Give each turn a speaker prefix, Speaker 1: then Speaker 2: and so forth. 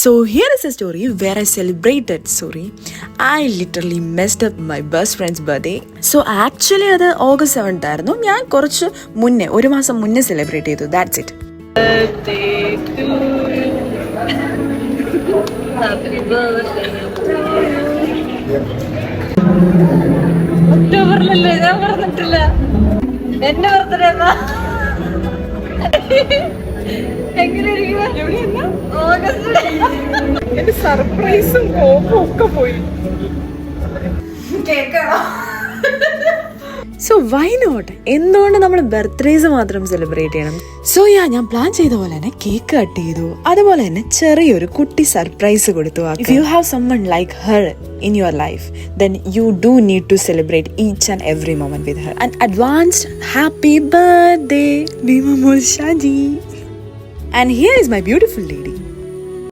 Speaker 1: So here is a story where I celebrated. I literally messed up my best friend's birthday. So actually അത് August 7th ആയിരുന്നു. ഞാൻ കുറച്ച് മുന്നേ, ഒരു മാസം മുന്നേ സെലിബ്രേറ്റ് ചെയ്തു. That's it. Birthday to you. Happy birthday to you. ഒക്ടോബറിലല്ലേ? ഞാൻ പറഞ്ഞിട്ടില്ല. എന്റെ ബർത്ത്ഡേ എന്നാ?
Speaker 2: എന്റെ സർപ്രൈസും കോപ്പും ഒക്കെ പോയി.
Speaker 1: So why not? എന്തുകൊണ്ട് നമ്മൾ ബർത്ത്ഡേസ് മാത്രം സെലിബ്രേറ്റ് ചെയ്യണം? സോ ഞാൻ പ്ലാൻ ചെയ്ത പോലെ തന്നെ കേക്ക് കട്ട് ചെയ്തു, അതുപോലെ തന്നെ ചെറിയൊരു കുട്ടി സർപ്രൈസ് കൊടുത്തു. If you have someone like her in your life, then you do need to celebrate each and every moment with her. An advanced happy birthday, Bima Mulshadi. And here is my beautiful lady.